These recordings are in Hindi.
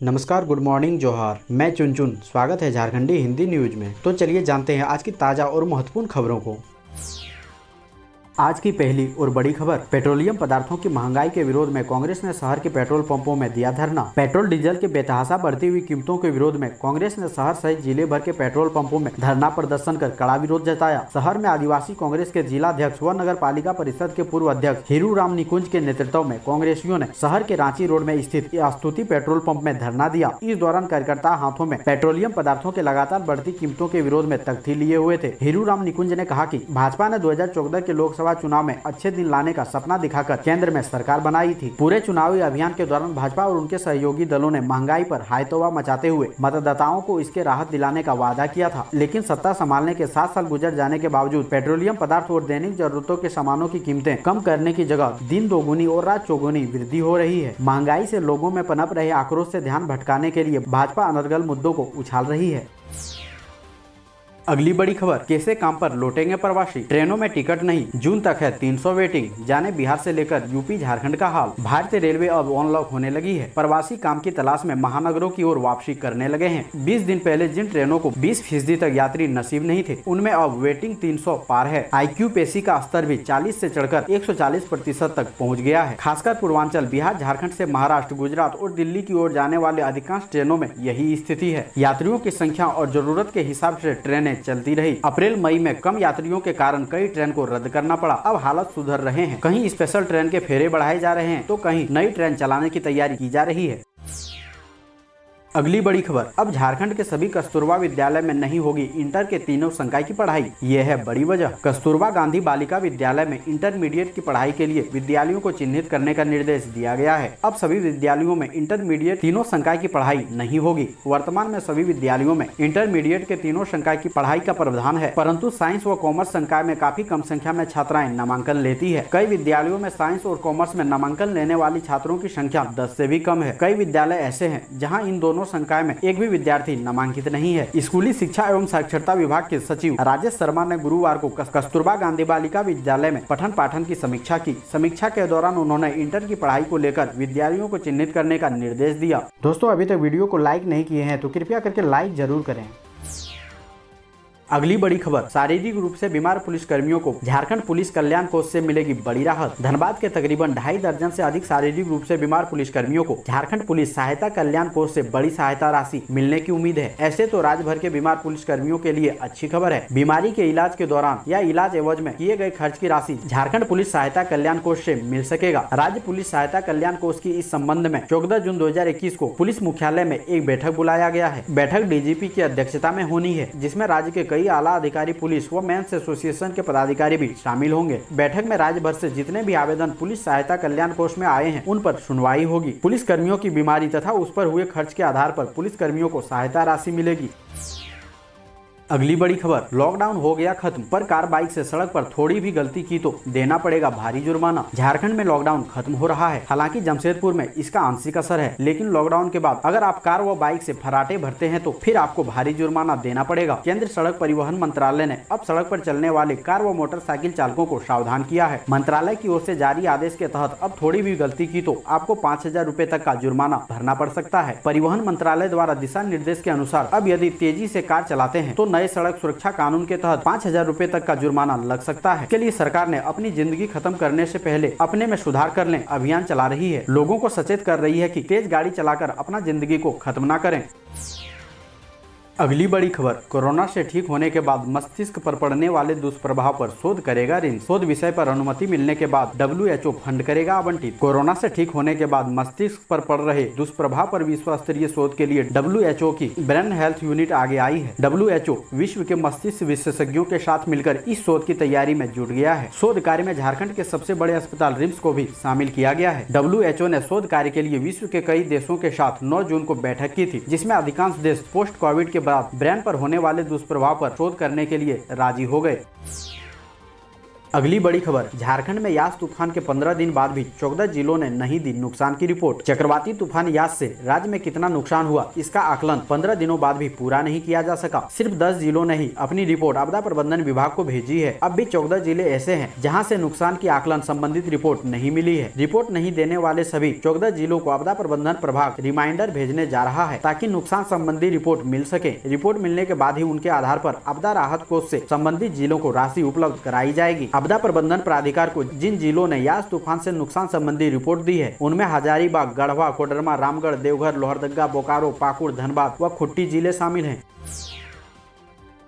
नमस्कार, गुड मॉर्निंग, जोहार। मैं चुनचुन। स्वागत है झारखंडी हिंदी न्यूज में। तो चलिए जानते हैं आज की ताजा और महत्वपूर्ण खबरों को। आज की पहली और बड़ी खबर, पेट्रोलियम पदार्थों की महंगाई के विरोध में कांग्रेस ने शहर के पेट्रोल पंपों में दिया धरना। पेट्रोल डीजल के बेतहाशा बढ़ती हुई कीमतों के विरोध में कांग्रेस ने शहर सहित जिले भर के पेट्रोल पंपों में धरना प्रदर्शन कर कड़ा विरोध जताया। शहर में आदिवासी कांग्रेस के जिला अध्यक्ष व नगर पालिका परिषद के पूर्व अध्यक्ष हीरूराम निकुंज के नेतृत्व में कांग्रेसियों ने शहर के रांची रोड में स्थित स्तुति पेट्रोल पंप में धरना दिया। इस दौरान कार्यकर्ता हाथों में पेट्रोलियम पदार्थों के लगातार बढ़ती कीमतों के विरोध में तख्ती लिए हुए थे। हीरूराम निकुंज ने कहा कि भाजपा ने 2014 के लोकसभा चुनाव में अच्छे दिन लाने का सपना दिखाकर केंद्र में सरकार बनाई थी। पूरे चुनावी अभियान के दौरान भाजपा और उनके सहयोगी दलों ने महंगाई पर हाय तौबा मचाते हुए मतदाताओं को इसके राहत दिलाने का वादा किया था, लेकिन सत्ता संभालने के 7 साल गुजर जाने के बावजूद पेट्रोलियम पदार्थ और दैनिक जरूरतों के सामानों की कीमतें कम करने की जगह दिन दोगुनी और रात चौगुनी वृद्धि हो रही है। महंगाई से लोगों में पनप रहे आक्रोश से ध्यान भटकाने के लिए भाजपा अनर्गल मुद्दों को उछाल रही है। अगली बड़ी खबर, कैसे काम पर लौटेंगे प्रवासी, ट्रेनों में टिकट नहीं, जून तक है 300 वेटिंग। जाने बिहार से लेकर यूपी झारखंड का हाल। भारतीय रेलवे अब अनलॉक होने लगी है। प्रवासी काम की तलाश में महानगरों की ओर वापसी करने लगे हैं। 20 दिन पहले जिन ट्रेनों को 20% तक यात्री नसीब नहीं थे, उनमें अब वेटिंग 300 पार है। IQPAC का स्तर भी 40 से चढ़कर 140% तक पहुँच गया है। खासकर पूर्वांचल, बिहार, झारखंड से महाराष्ट्र, गुजरात और दिल्ली की ओर जाने वाले अधिकांश ट्रेनों में यही स्थिति है। यात्रियों की संख्या और जरूरत के हिसाब से ट्रेनें चलती रही। अप्रैल मई में कम यात्रियों के कारण कई ट्रेन को रद्द करना पड़ा। अब हालात सुधर रहे हैं। कहीं स्पेशल ट्रेन के फेरे बढ़ाए जा रहे हैं तो कहीं नई ट्रेन चलाने की तैयारी की जा रही है। अगली बड़ी खबर, अब झारखंड के सभी कस्तूरबा विद्यालय में नहीं होगी इंटर के तीनों संकाय की पढ़ाई। ये है बड़ी वजह। कस्तूरबा गांधी बालिका विद्यालय में इंटरमीडिएट की पढ़ाई के लिए विद्यालयों को चिन्हित करने का निर्देश दिया गया है। अब सभी विद्यालयों में इंटरमीडिएट तीनों संकाय की पढ़ाई नहीं होगी। वर्तमान में सभी विद्यालयों में इंटरमीडिएट के तीनों संकाय की पढ़ाई का प्रावधान है, परंतु साइंस व कॉमर्स संकाय में काफी कम संख्या में छात्राएं नामांकन लेती है। कई विद्यालयों में साइंस और कॉमर्स में नामांकन लेने वाली छात्रों की संख्या 10 से भी कम है। कई विद्यालय ऐसे हैं जहाँ इन दोनों संकाय में एक भी विद्यार्थी नामांकित नहीं है। स्कूली शिक्षा एवं साक्षरता विभाग के सचिव राजेश शर्मा ने गुरुवार को कस्तूरबा गांधी बालिका विद्यालय में पठन पाठन की समीक्षा की। समीक्षा के दौरान उन्होंने इंटर की पढ़ाई को लेकर विद्यार्थियों को चिन्हित करने का निर्देश दिया। दोस्तों, अभी तक वीडियो को लाइक नहीं किए हैं तो कृपया करके लाइक जरूर करें। अगली बड़ी खबर, शारीरिक रूप से बीमार पुलिस कर्मियों को झारखंड पुलिस कल्याण कोष से मिलेगी बड़ी राहत। धनबाद के तकरीबन 2.5 दर्जन से अधिक शारीरिक रूप से बीमार पुलिस कर्मियों को झारखंड पुलिस सहायता कल्याण कोष से बड़ी सहायता राशि मिलने की उम्मीद है। ऐसे तो राज्य भर के बीमार पुलिस कर्मियों के लिए अच्छी खबर है। बीमारी के इलाज के दौरान या इलाज एवज में किए गए खर्च की राशि झारखंड पुलिस सहायता कल्याण कोष से मिल सकेगा। राज्य पुलिस सहायता कल्याण कोष की इस संबंध में 14 जून 2021 को पुलिस मुख्यालय में एक बैठक बुलाया गया है। बैठक DGP की अध्यक्षता में होनी है, जिसमें राज्य के कई आला अधिकारी, पुलिस व मेंस एसोसिएशन के पदाधिकारी भी शामिल होंगे। बैठक में राज्य भर से जितने भी आवेदन पुलिस सहायता कल्याण कोष में आए हैं, उन पर सुनवाई होगी। पुलिस कर्मियों की बीमारी तथा उस पर हुए खर्च के आधार पर पुलिस कर्मियों को सहायता राशि मिलेगी। अगली बड़ी खबर, लॉकडाउन हो गया खत्म, पर कार बाइक से सड़क पर थोड़ी भी गलती की तो देना पड़ेगा भारी जुर्माना। झारखंड में लॉकडाउन खत्म हो रहा है। हालांकि जमशेदपुर में इसका आंशिक असर है, लेकिन लॉकडाउन के बाद अगर आप कार व बाइक से फराटे भरते हैं तो फिर आपको भारी जुर्माना देना पड़ेगा। केंद्र सड़क परिवहन मंत्रालय ने अब सड़क पर चलने वाले कार व मोटरसाइकिल चालकों को सावधान किया है। मंत्रालय की ओर से जारी आदेश के तहत अब थोड़ी भी गलती की तो आपको 5,000 रुपए तक का जुर्माना भरना पड़ सकता है। परिवहन मंत्रालय द्वारा दिशा निर्देश के अनुसार अब यदि तेजी से कार चलाते हैं तो नए सड़क सुरक्षा कानून के तहत 5,000 रुपए तक का जुर्माना लग सकता है। इसके लिए सरकार ने अपनी जिंदगी खत्म करने से पहले अपने में सुधार कर लें अभियान चला रही है। लोगों को सचेत कर रही है कि तेज गाड़ी चलाकर अपना जिंदगी को खत्म न करें। अगली बड़ी खबर, कोरोना से ठीक होने के बाद मस्तिष्क पर पड़ने वाले दुष्प्रभाव पर शोध करेगा रिम्स। शोध विषय पर अनुमति मिलने के बाद WHO फंड करेगा आवंटित। कोरोना से ठीक होने के बाद मस्तिष्क पर पड़ रहे दुष्प्रभाव पर विश्व स्तरीय शोध के लिए WHO की ब्रेन हेल्थ यूनिट आगे आई है। WHO विश्व के मस्तिष्क विशेषज्ञों के साथ मिलकर इस शोध की तैयारी में जुट गया है। शोध कार्य में झारखंड के सबसे बड़े अस्पताल रिम्स को भी शामिल किया गया है। WHO ने शोध कार्य के लिए विश्व के कई देशों के साथ 9 जून को बैठक की थी, जिसमें अधिकांश देश पोस्ट कोविड के बाद ब्रेन पर होने वाले दुष्प्रभाव पर शोध करने के लिए राजी हो गए। अगली बड़ी खबर, झारखंड में यास तूफान के 15 दिन बाद भी 14 जिलों ने नहीं दी नुकसान की रिपोर्ट। चक्रवाती तूफान यास से राज्य में कितना नुकसान हुआ, इसका आकलन 15 दिनों बाद भी पूरा नहीं किया जा सका। सिर्फ 10 जिलों ने ही अपनी रिपोर्ट आपदा प्रबंधन विभाग को भेजी है। अब भी 14 जिले ऐसे हैं जहां से नुकसान की आकलन संबंधित रिपोर्ट नहीं मिली है। रिपोर्ट नहीं देने वाले सभी 14 जिलों को आपदा प्रबंधन प्रभाग रिमाइंडर भेजने जा रहा है ताकि नुकसान संबंधी रिपोर्ट मिल सके। रिपोर्ट मिलने के बाद ही उनके आधार पर आपदा राहत कोष से संबंधित जिलों को राशि उपलब्ध कराई जाएगी। आपदा प्रबंधन प्राधिकार को जिन जिलों ने यास तूफान से नुकसान संबंधी रिपोर्ट दी है उनमें हजारीबाग, गढ़वा, कोडरमा, रामगढ़, देवघर, लोहरदगा, बोकारो, पाकुड़, धनबाद व खुट्टी जिले शामिल हैं।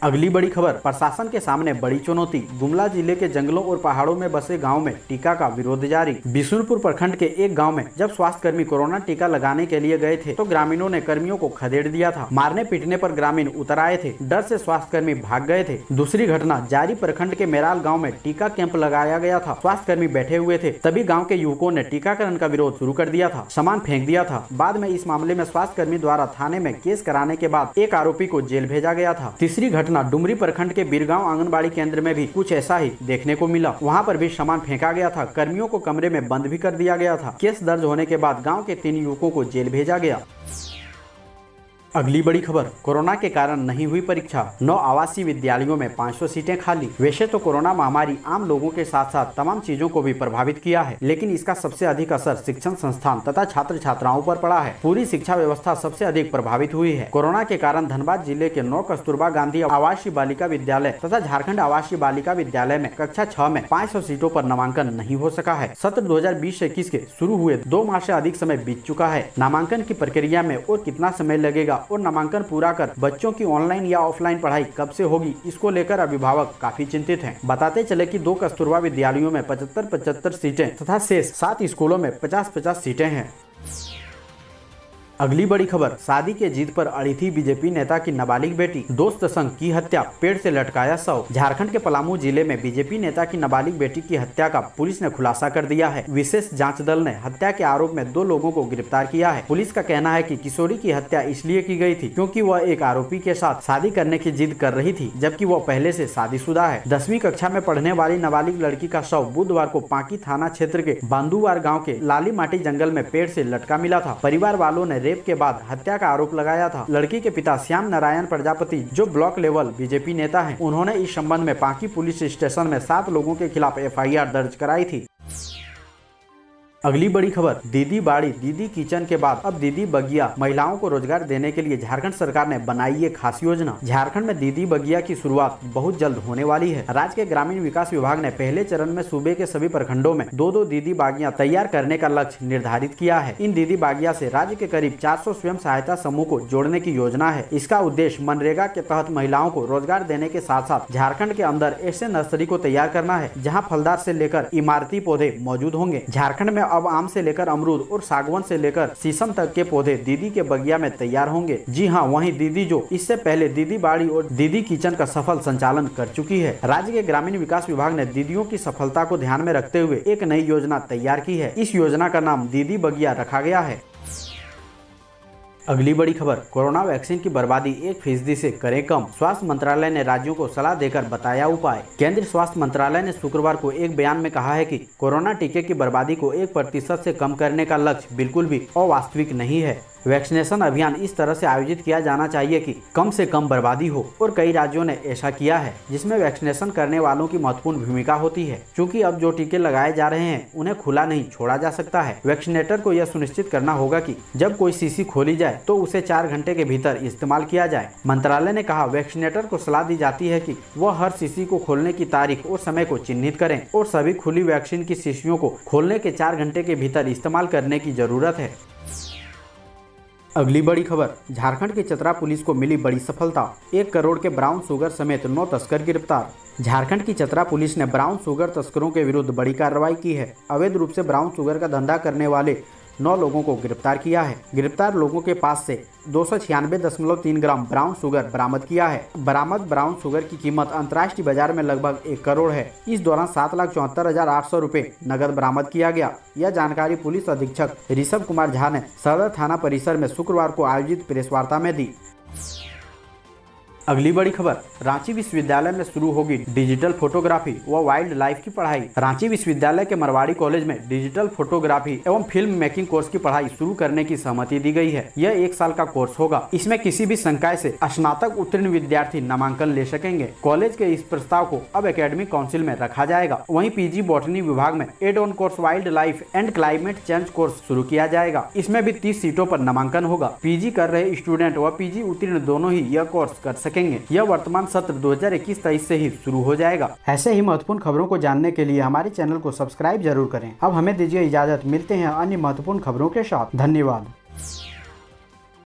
अगली बड़ी खबर, प्रशासन के सामने बड़ी चुनौती। गुमला जिले के जंगलों और पहाड़ों में बसे गांव में टीका का विरोध जारी। बिशुनपुर प्रखंड के एक गांव में जब स्वास्थ्य कर्मी कोरोना टीका लगाने के लिए गए थे तो ग्रामीणों ने कर्मियों को खदेड़ दिया था। मारने पीटने पर ग्रामीण उतर आए थे। डर से स्वास्थ्य कर्मी भाग गए थे। दूसरी घटना, जारी प्रखंड के मेराल गाँव में टीका कैंप लगाया गया था। स्वास्थ्य कर्मी बैठे हुए थे, तभी गाँव के युवकों ने टीकाकरण का विरोध शुरू कर दिया था, सामान फेंक दिया था। बाद में इस मामले में स्वास्थ्य कर्मी द्वारा थाने में केस कराने के बाद एक आरोपी को जेल भेजा गया था। तीसरी घटना, डुमरी प्रखंड के बिरगांव आंगनबाड़ी केंद्र में भी कुछ ऐसा ही देखने को मिला। वहां पर भी सामान फेंका गया था। कर्मियों को कमरे में बंद भी कर दिया गया था। केस दर्ज होने के बाद गांव के 3 युवकों को जेल भेजा गया। अगली बड़ी खबर, कोरोना के कारण नहीं हुई परीक्षा। 9 आवासीय विद्यालयों में 500 सीटें खाली। वैसे तो कोरोना महामारी आम लोगों के साथ साथ तमाम चीजों को भी प्रभावित किया है, लेकिन इसका सबसे अधिक असर शिक्षण संस्थान तथा छात्र छात्राओं पर पड़ा है। पूरी शिक्षा व्यवस्था सबसे अधिक प्रभावित हुई है। कोरोना के कारण धनबाद जिले के 9 कस्तूरबा गांधी आवासीय बालिका विद्यालय तथा झारखंड आवासीय बालिका विद्यालय में कक्षा 6 में 500 सीटों पर नामांकन नहीं हो सका है। सत्र 2020-21 के शुरू हुए 2 माह से अधिक समय बीत चुका है। नामांकन की प्रक्रिया में और कितना समय लगेगा और नामांकन पूरा कर बच्चों की ऑनलाइन या ऑफलाइन पढ़ाई कब से होगी, इसको लेकर अभिभावक काफी चिंतित हैं। बताते चले कि 2 कस्तूरबा विद्यालयों में 75-75 सीटें तथा शेष 7 स्कूलों में 50-50 सीटें हैं। अगली बड़ी खबर, शादी के जिद पर अड़ी थी बीजेपी नेता की नाबालिग बेटी, दोस्त संग की हत्या, पेड़ से लटकाया शव। झारखंड के पलामू जिले में बीजेपी नेता की नाबालिग बेटी की हत्या का पुलिस ने खुलासा कर दिया है। विशेष जांच दल ने हत्या के आरोप में 2 लोगों को गिरफ्तार किया है। पुलिस का कहना है कि किशोरी की हत्या इसलिए की गई थी क्योंकि वह एक आरोपी के साथ शादी करने की जिद कर रही थी, जबकि वह पहले से शादीशुदा है। 10वीं कक्षा में पढ़ने वाली नाबालिग लड़की का शव बुधवार को पांकी थाना क्षेत्र के बांदुवार गाँव के लाली माटी जंगल में पेड़ से लटका मिला था। परिवार वालों ने रेप के बाद हत्या का आरोप लगाया था। लड़की के पिता श्याम नारायण प्रजापति, जो ब्लॉक लेवल बीजेपी नेता हैं, उन्होंने इस संबंध में पांकी पुलिस स्टेशन में 7 लोगों के खिलाफ FIR दर्ज कराई थी। अगली बड़ी खबर, दीदी बाड़ी दीदी किचन के बाद अब दीदी बगिया महिलाओं को रोजगार देने के लिए झारखंड सरकार ने बनाई ये खास योजना। झारखंड में दीदी बगिया की शुरुआत बहुत जल्द होने वाली है। राज्य के ग्रामीण विकास विभाग ने पहले चरण में सूबे के सभी प्रखंडों में 2-2 दीदी बागिया तैयार करने का लक्ष्य निर्धारित किया है। इन दीदी बागिया से राज्य के करीब 400 स्वयं सहायता समूह को जोड़ने की योजना है। इसका उद्देश्य मनरेगा के तहत महिलाओं को रोजगार देने के साथ साथ झारखंड के अंदर ऐसे नर्सरी को तैयार करना है जहाँ फलदार से लेकर इमारती पौधे मौजूद होंगे। झारखंड में अब आम से लेकर अमरूद और सागवान से लेकर शीशम तक के पौधे दीदी के बगिया में तैयार होंगे। जी हां, वहीं दीदी जो इससे पहले दीदी बाड़ी और दीदी किचन का सफल संचालन कर चुकी है। राज्य के ग्रामीण विकास विभाग ने दीदियों की सफलता को ध्यान में रखते हुए एक नई योजना तैयार की है। इस योजना का नाम दीदी बगिया रखा गया है। अगली बड़ी खबर, कोरोना वैक्सीन की बर्बादी 1% से करें कम। स्वास्थ्य मंत्रालय ने राज्यों को सलाह देकर बताया उपाय। केंद्रीय स्वास्थ्य मंत्रालय ने शुक्रवार को एक बयान में कहा है कि कोरोना टीके की बर्बादी को 1% से कम करने का लक्ष्य बिल्कुल भी अवास्तविक नहीं है। वैक्सीनेशन अभियान इस तरह से आयोजित किया जाना चाहिए कि कम से कम बर्बादी हो, और कई राज्यों ने ऐसा किया है जिसमें वैक्सीनेशन करने वालों की महत्वपूर्ण भूमिका होती है। क्योंकि अब जो टीके लगाए जा रहे हैं उन्हें खुला नहीं छोड़ा जा सकता है। वैक्सीनेटर को यह सुनिश्चित करना होगा कि जब कोई शीशी खोली जाए तो उसे 4 घंटे के भीतर इस्तेमाल किया जाए। मंत्रालय ने कहा, वैक्सीनेटर को सलाह दी जाती है कि वह हर शीशी को खोलने की तारीख और समय को चिन्हित करें और सभी खुली वैक्सीन की शीशियों को खोलने के 4 घंटे के भीतर इस्तेमाल करने की जरूरत है। अगली बड़ी खबर, झारखंड की चतरा पुलिस को मिली बड़ी सफलता। 1 करोड़ के ब्राउन शुगर समेत 9 तस्कर गिरफ्तार। झारखंड की चतरा पुलिस ने ब्राउन शुगर तस्करों के विरुद्ध बड़ी कार्रवाई की है। अवैध रूप से ब्राउन शुगर का धंधा करने वाले 9 लोगों को गिरफ्तार किया है। गिरफ्तार लोगों के पास से 296.3 ग्राम ब्राउन शुगर बरामद किया है। बरामद ब्राउन शुगर की कीमत अंतर्राष्ट्रीय बाजार में लगभग 1 करोड़ है। इस दौरान 7,74,800 रुपए नगद बरामद किया गया। यह जानकारी पुलिस अधीक्षक ऋषभ कुमार झा ने सदर थाना परिसर में शुक्रवार को आयोजित प्रेस वार्ता में दी। अगली बड़ी खबर, रांची विश्वविद्यालय में शुरू होगी डिजिटल फोटोग्राफी व वाइल्ड लाइफ की पढ़ाई। रांची विश्वविद्यालय के मरवाड़ी कॉलेज में डिजिटल फोटोग्राफी एवं फिल्म मेकिंग कोर्स की पढ़ाई शुरू करने की सहमति दी गई है। यह 1 साल का कोर्स होगा। इसमें किसी भी संकाय से स्नातक उत्तीर्ण विद्यार्थी नामांकन ले सकेंगे। कॉलेज के इस प्रस्ताव को अब एकेडमिक काउंसिल में रखा जाएगा। वहीं पीजी बॉटनी विभाग में add on course wildlife and climate change course शुरू किया जाएगा। इसमें भी 30 सीटों पर नामांकन होगा। पीजी कर रहे स्टूडेंट व पीजी उत्तीर्ण दोनों ही यह कोर्स कर सकेंगे। यह वर्तमान सत्र 2021-23 से ही शुरू हो जाएगा। ऐसे ही महत्वपूर्ण खबरों को जानने के लिए हमारे चैनल को सब्सक्राइब जरूर करें। अब हमें दीजिए इजाजत, मिलते हैं अन्य महत्वपूर्ण खबरों के साथ। धन्यवाद।